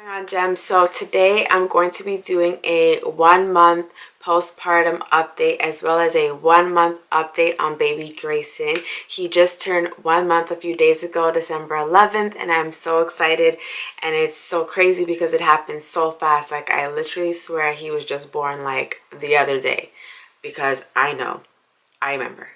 Going on, Gem. So today I'm going to be doing a 1 month postpartum update as well as a 1 month update on baby Grayson. He just turned 1 month a few days ago, December 11th, and I'm so excited. And it's so crazy because it happened so fast. Like, I literally swear he was just born like the other day, because I remember.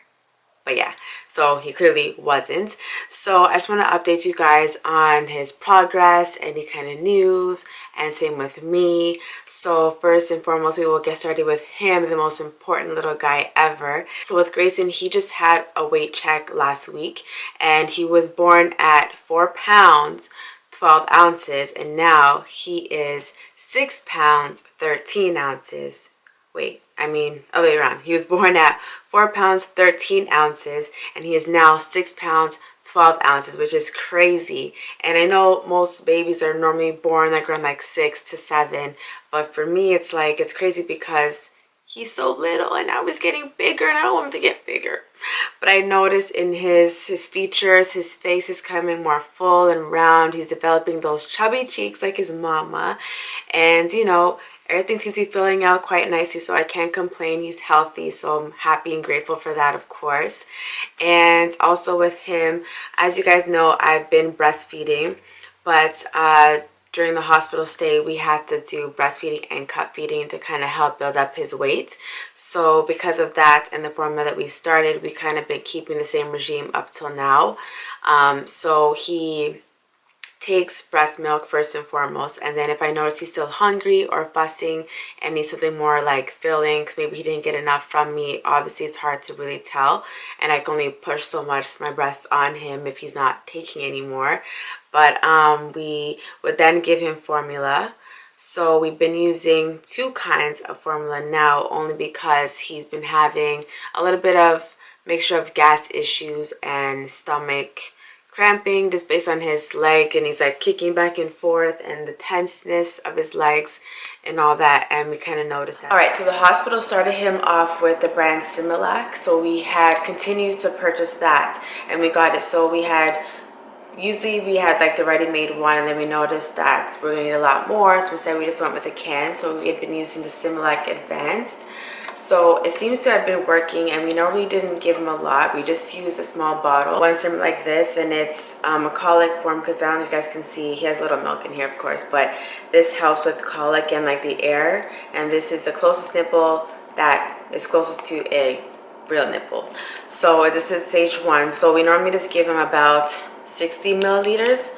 But yeah, so he clearly wasn't. So I just want to update you guys on his progress, any kind of news, and same with me. So first and foremost, we will get started with him, the most important little guy ever. So with Grayson, he just had a weight check last week, and he was born at 4 pounds 12 ounces, and now he is 6 pounds 13 ounces. Wait, other way around. He was born at 4 pounds 13 ounces, and he is now 6 pounds 12 ounces, which is crazy. And I know most babies are normally born like around like 6 to 7, but for me it's like, it's crazy because he's so little and now he's getting bigger, and I don't want him to get bigger. But I noticed in his features, his face is coming more full and round. He's developing those chubby cheeks like his mama, and everything seems to be filling out quite nicely, so I can't complain. He's healthy, so I'm happy and grateful for that, of course. And also with him, as you guys know, I've been breastfeeding, but during the hospital stay, we had to do breastfeeding and cup feeding to kind of help build up his weight. So because of that and the formula that we started, we kind of been keeping the same regime up till now. So he takes breast milk first and foremost, and then if I notice he's still hungry or fussing and needs something more like filling, because maybe he didn't get enough from me, obviously it's hard to really tell, and I can only push so much my breast on him if he's not taking anymore. But we would then give him formula. So we've been using 2 kinds of formula now, only because he's been having a little bit of mixture of gas issues and stomach cramping just based on his leg, and he's like kicking back and forth and the tenseness of his legs and all that, and we kind of noticed that. All right, so the hospital started him off with the brand Similac, so we had continued to purchase that, and we got it. So usually we had like the ready-made one, and then we noticed that we're gonna need a lot more, so instead we just went with a can. So we had been using the Similac Advanced. So it seems to have been working, and we normally didn't give him a lot. We just used a small bottle, one sim like this, and it's a colic form, because I don't know if you guys can see, he has a little milk in here, of course, but this helps with colic and like the air, and this is the closest nipple that is closest to a real nipple. So this is stage 1. So we normally just give him about 60 milliliters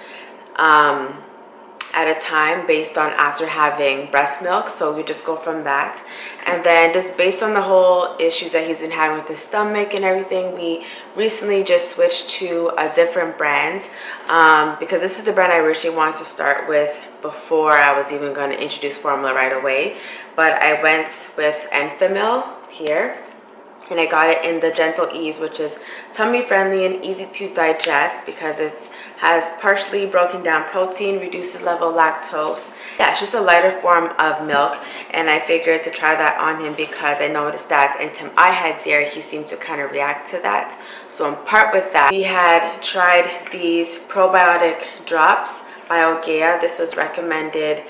at a time based on after having breast milk. So we just go from that, and then just based on the whole issues that he's been having with his stomach and everything, we recently just switched to a different brand, because this is the brand I originally wanted to start with before I was even going to introduce formula right away. But I went with Enfamil here, and I got it in the Gentle Ease, which is tummy friendly and easy to digest because it has partially broken down protein, reduces level of lactose. Yeah, it's just a lighter form of milk, and I figured to try that on him because I noticed that anytime I had dairy, he seemed to kind of react to that. So in part with that, we had tried these probiotic drops by Ogea. This was recommended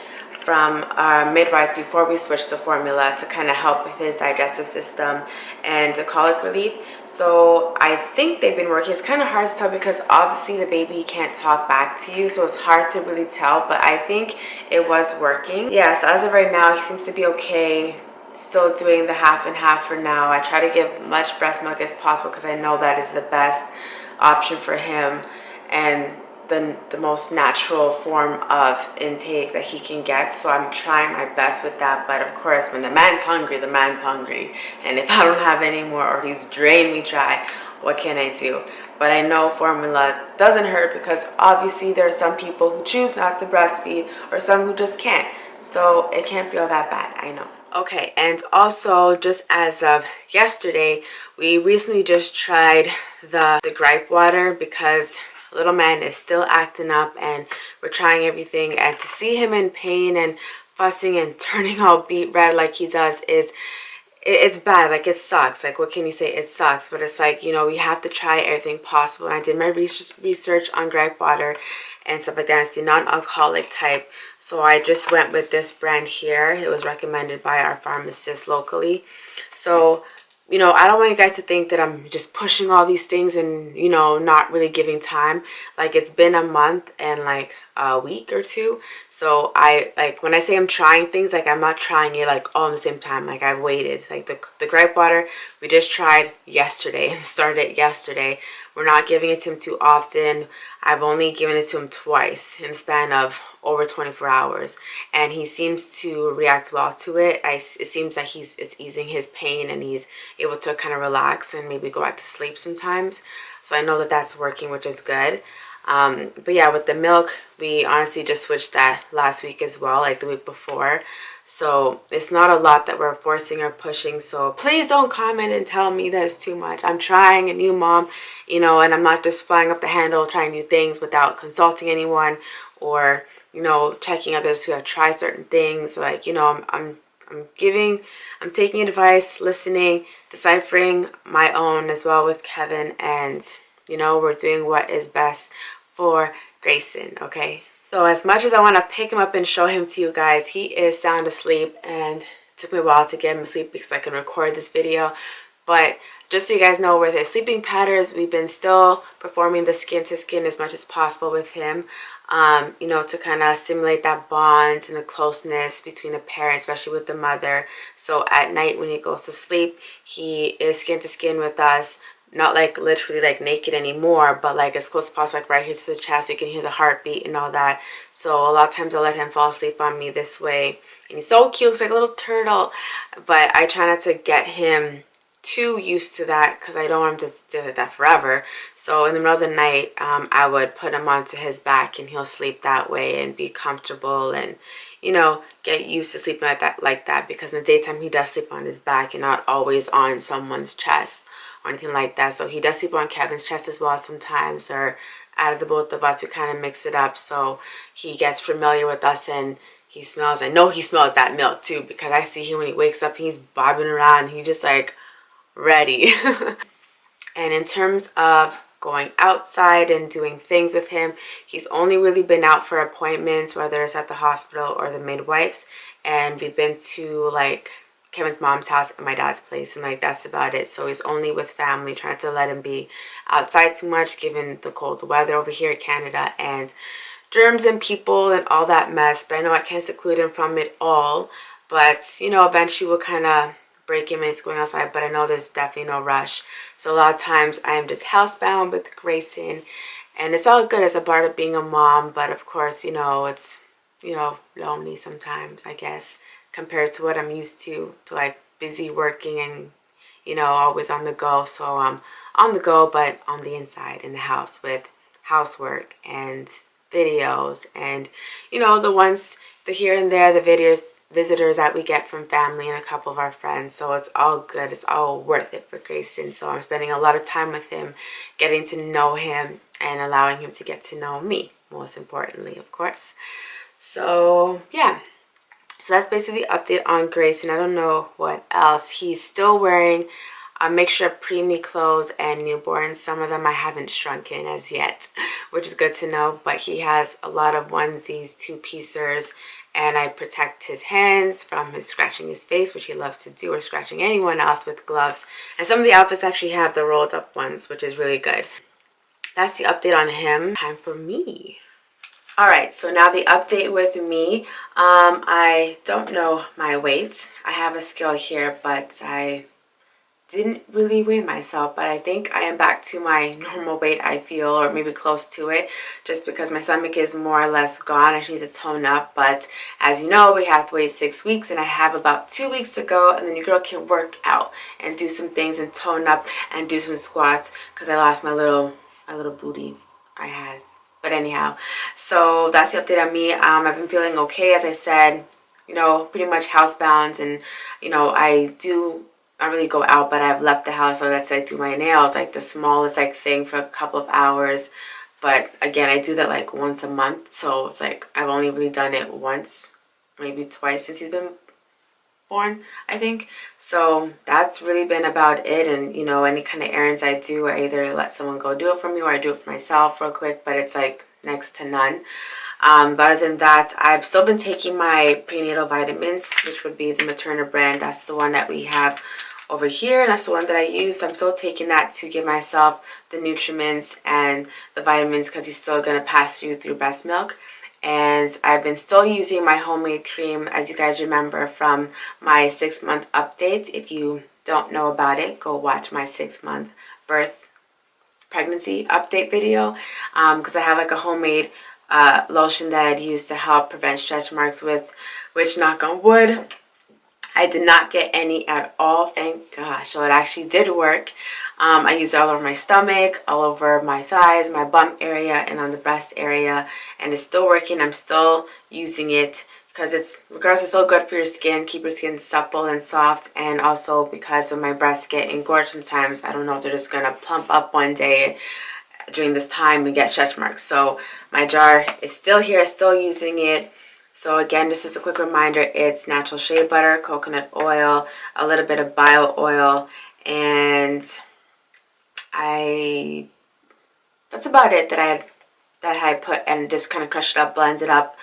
from our midwife before we switched to formula to kind of help with his digestive system and the colic relief. So I think they've been working. It's kind of hard to tell because obviously the baby can't talk back to you, so it's hard to really tell, but I think it was working. Yeah, so as of right now, he seems to be okay. Still doing the half and half for now. I try to give much breast milk as possible because I know that is the best option for him and the most natural form of intake that he can get. So I'm trying my best with that. But of course, when the man's hungry, the man's hungry. And if I don't have any more or he's drained me dry, what can I do? But I know formula doesn't hurt because obviously there are some people who choose not to breastfeed or some who just can't. So it can't be all that bad, I know. Okay, and also just as of yesterday, we recently just tried the gripe water because little man is still acting up, and we're trying everything, and to see him in pain and fussing and turning all beet red like he does it's bad. Like, it sucks. Like, what can you say? It sucks. But it's like, you know, we have to try everything possible. And I did my research on gripe water and stuff like that. It's the non-alcoholic type. So I just went with this brand here. It was recommended by our pharmacist locally. So, you know, I don't want you guys to think that I'm just pushing all these things and, you know, not really giving time. Like, it's been a month and like a week or two. So I, like, when I say I'm trying things, like, I'm not trying it like all at the same time. Like, I've waited. Like, the gripe water, we just tried yesterday and started yesterday. We're not giving it to him too often. I've only given it to him twice in the span of over 24 hours, and he seems to react well to it. It seems like it's easing his pain, and he's able to kind of relax and maybe go back to sleep sometimes. So I know that that's working, which is good. But yeah, with the milk, we honestly just switched that last week as well, like the week before. So it's not a lot that we're forcing or pushing. So please don't comment and tell me that it's too much. I'm trying a new mom, you know, and I'm not just flying up the handle trying new things without consulting anyone or, you know, checking others who have tried certain things. Like, you know, I'm taking advice, listening, deciphering my own as well with Kevin, and, you know, we're doing what is best for Grayson, okay? So as much as I want to pick him up and show him to you guys, he is sound asleep, and it took me a while to get him asleep because I can record this video. But just so you guys know, with his sleeping patterns, we've been still performing the skin to skin as much as possible with him, you know, to kind of stimulate that bond and the closeness between the parent, especially with the mother. So at night when he goes to sleep, he is skin to skin with us. Not like literally like naked anymore, but like as close as possible, like right here to the chest. You can hear the heartbeat and all that. So a lot of times I'll let him fall asleep on me this way. And he's so cute, he's like a little turtle. But I try not to get him too used to that because I don't want him to do that forever. So in the middle of the night, I would put him onto his back and he'll sleep that way and be comfortable and, you know, get used to sleeping like that because in the daytime he does sleep on his back and not always on someone's chest or anything like that. So he does sleep on Kevin's chest as well sometimes, or out of the both of us we kind of mix it up so he gets familiar with us and he smells. I know he smells that milk too because I see him when he wakes up, he's bobbing around and he just like ready. And in terms of going outside and doing things with him, he's only really been out for appointments, whether it's at the hospital or the midwife's, and we've been to like Kevin's mom's house and my dad's place, and like that's about it. So he's only with family, trying to let him be outside too much given the cold weather over here in Canada and germs and people and all that mess. But I know I can't seclude him from it all, but you know, eventually we'll kind of break him into going outside, but I know there's definitely no rush. So a lot of times I am just housebound with Grayson, and it's all good as a part of being a mom, but of course, you know, it's, you know, lonely sometimes, I guess, compared to what I'm used to like busy working and, you know, always on the go. So I'm on the go, but on the inside in the house with housework and videos and, you know, the here and there, the visitors that we get from family and a couple of our friends. So it's all good. It's all worth it for Grayson. So I'm spending a lot of time with him, getting to know him and allowing him to get to know me, most importantly, of course. So yeah, so that's basically the update on Grayson. I don't know what else. He's still wearing a mixture of preemie clothes and newborn. Some of them I haven't shrunken as yet, which is good to know. But he has a lot of onesies, two-piecers, and I protect his hands from his scratching his face, which he loves to do, or scratching anyone else with gloves. And some of the outfits actually have the rolled up ones, which is really good. That's the update on him. Time for me. Alright, so now the update with me. I don't know my weight. I have a scale here, but I didn't really weigh myself, but I think I am back to my normal weight, I feel, or maybe close to it, just because my stomach is more or less gone. I just need to tone up. But as you know, we have to wait 6 weeks, and I have about 2 weeks to go, and then your girl can work out and do some things and tone up and do some squats because I lost my little booty I had. But anyhow, so that's the update on me. I've been feeling okay, as I said, you know, pretty much housebound, and you know, I really go out, but I've left the house. So that's like do my nails, like the smallest like thing for a couple of hours. But again, I do that like once a month, so it's like I've only really done it once, maybe twice since he's been born, I think. So that's really been about it. And you know, any kind of errands I do, I either let someone go do it for me or I do it for myself real quick, but it's like next to none. But other than that, I've still been taking my prenatal vitamins, which would be the Materna brand. That's the one that we have over here. That's the one that I use. So I'm still taking that to give myself the nutriments and the vitamins because he's still going to pass through breast milk. And I've been still using my homemade cream, as you guys remember from my 6-month update. If you don't know about it, go watch my 6-month birth pregnancy update video, because I have like a homemade lotion that I'd use to help prevent stretch marks with, which, knock on wood, I did not get any at all, thank gosh. So it actually did work. I used it all over my stomach, all over my thighs, my bum area, and on the breast area, and it's still working. I'm still using it because it's still good for your skin, keep your skin supple and soft, and also because of my breasts get engorged sometimes. I don't know if they're just gonna plump up one day during this time and get stretch marks. So my jar is still here, still using it. So again, just as a quick reminder, it's natural shea butter, coconut oil, a little bit of bio oil, and that's about it that I put, and just kind of crush it up, blend it up,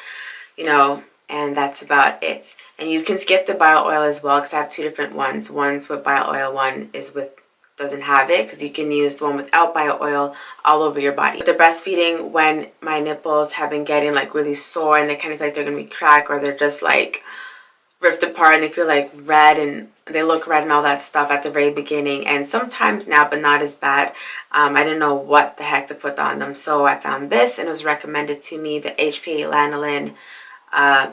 you know, and that's about it. And you can skip the bio oil as well because I have 2 different ones. One's with bio oil, one is with doesn't have it, because you can use the one without bio oil all over your body. With the breastfeeding, when my nipples have been getting like really sore and they kind of feel like they're gonna be cracked, or they're just like ripped apart and they feel like red and they look red and all that stuff at the very beginning, and sometimes now, but not as bad. I didn't know what the heck to put on them, so I found this and it was recommended to me, the HPA lanolin.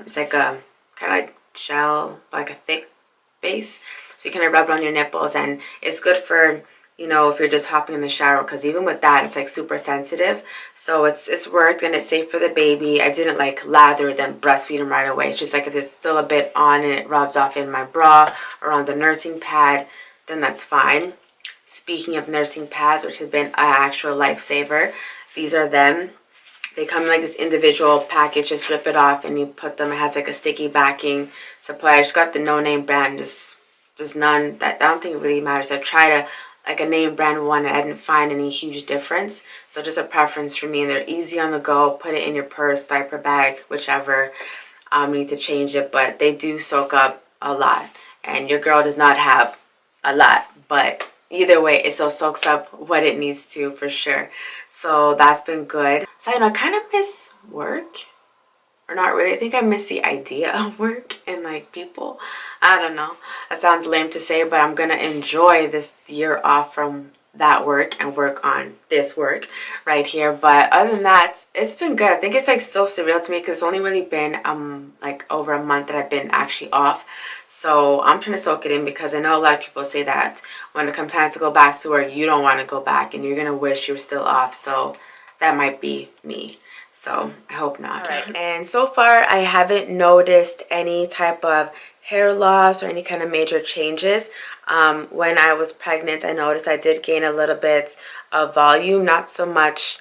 It's like a kind of like gel, like a thick base. So you kind of rub it on your nipples, and it's good for, you know, if you're just hopping in the shower, because even with that, it's like super sensitive. So it's worked, and it's safe for the baby. I didn't like lather them, breastfeed them right away. It's just like if there's still a bit on and it rubs off in my bra or on the nursing pad, then that's fine. Speaking of nursing pads, which has been an actual lifesaver, these are them. They come in like this individual package. Just rip it off and you put them. It has like a sticky backing supply. I just got the no-name brand. There's none that, I don't think it really matters. I tried like a name brand one and I didn't find any huge difference. So just a preference for me, and they're easy on the go. Put it in your purse, diaper bag, whichever. You need to change it, but they do soak up a lot. And your girl does not have a lot, but either way, it still soaks up what it needs to for sure. So that's been good. So I kind of miss work. Or not really. I think I miss the idea of work and like people. I don't know. That sounds lame to say, but I'm gonna enjoy this year off from that work and work on this work right here. But other than that, it's been good. I think it's like still surreal to me because it's only really been like over a month that I've been actually off. So I'm trying to soak it in, because I know a lot of people say that when it comes time to go back to work, you don't want to go back and you're gonna wish you were still off. So that might be me. So I hope not. All right. And so far I haven't noticed any type of hair loss or any kind of major changes. When I was pregnant, I noticed I did gain a little bit of volume, not so much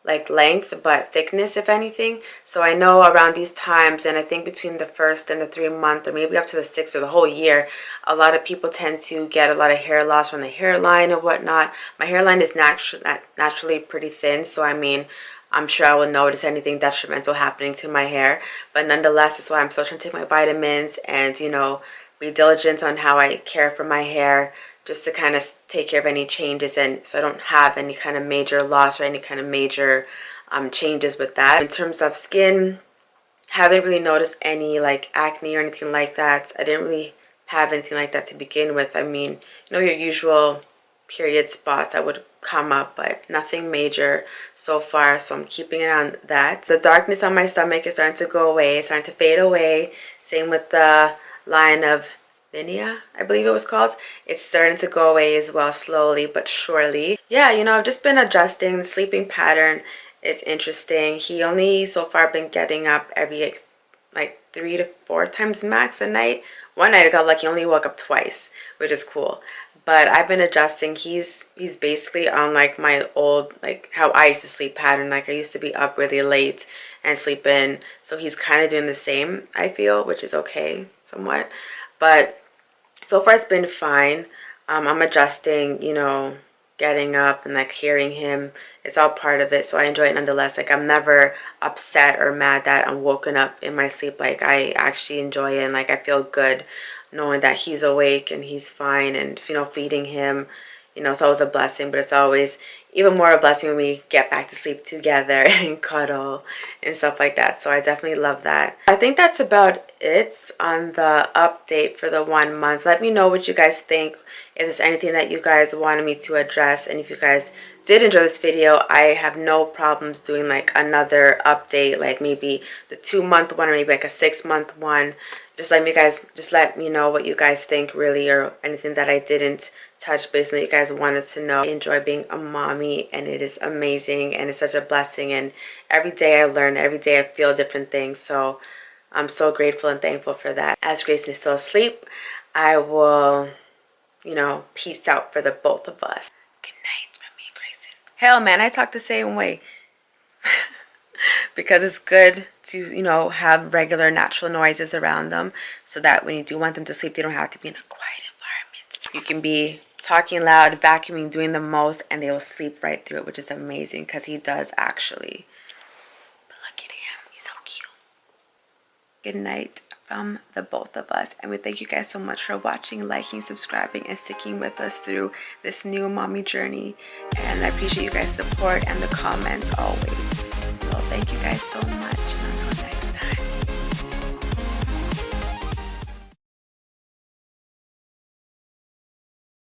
like length, but thickness, if anything. So I know around these times, and I think between the 1st and the 3-month, or maybe up to the 6th or the whole year, a lot of people tend to get a lot of hair loss from the hairline and whatnot. My hairline is naturally pretty thin, so I mean, I'm sure I will notice anything detrimental happening to my hair. But nonetheless, that's why I'm still trying to take my vitamins and, you know, be diligent on how I care for my hair, just to kind of take care of any changes, and so I don't have any kind of major loss or any kind of major changes with that. In terms of skin, haven't really noticed any like acne or anything like that. I didn't really have anything like that to begin with. I mean, you know, your usual period spots that would come up, but nothing major so far, so I'm keeping it on that. The darkness on my stomach is starting to go away, it's starting to fade away. Same with the line of Linea, I believe it was called. It's starting to go away as well, slowly but surely. Yeah, you know, I've just been adjusting. The sleeping pattern is interesting. He only so far been getting up every like 3 to 4 times max a night. One night I got lucky, only woke up twice, which is cool. But I've been adjusting. He's basically on like my old, like how I used to sleep pattern. Like I used to be up really late and sleep in. So he's kind of doing the same, I feel, which is okay, somewhat. But so far it's been fine. I'm adjusting, you know, getting up and like hearing him. It's all part of it, so I enjoy it nonetheless. Like, I'm never upset or mad that I'm woken up in my sleep. Like, I actually enjoy it, and like I feel good knowing that he's awake and he's fine, and you know, feeding him, you know, it's always a blessing. But it's always even more a blessing when we get back to sleep together and cuddle and stuff like that. So I definitely love that. I think that's about it on the update for the 1 month. Let me know what you guys think, if there's anything that you guys wanted me to address. And if you guys did enjoy this video, I have no problems doing like another update, like maybe the 2 month one or maybe like a 6 month one. Just let me know what you guys think, really, or anything that I didn't touch base that you guys wanted to know. I enjoy being a mommy, and it is amazing, and it's such a blessing, and every day I learn, every day I feel different things. So I'm so grateful and thankful for that. As Grayson is still asleep, I will, you know, peace out for the both of us. Good night from me, Grayson. Hell, man, I talk the same way. Because it's good to, you know, have regular natural noises around them, so that when you do want them to sleep, they don't have to be in a quiet environment. You can be talking loud, vacuuming, doing the most, and they will sleep right through it, which is amazing, because he does actually. But look at him, he's so cute. Good night from the both of us, and we thank you guys so much for watching, liking, subscribing, and sticking with us through this new mommy journey. And I appreciate you guys' support and the comments always. So thank you guys so much.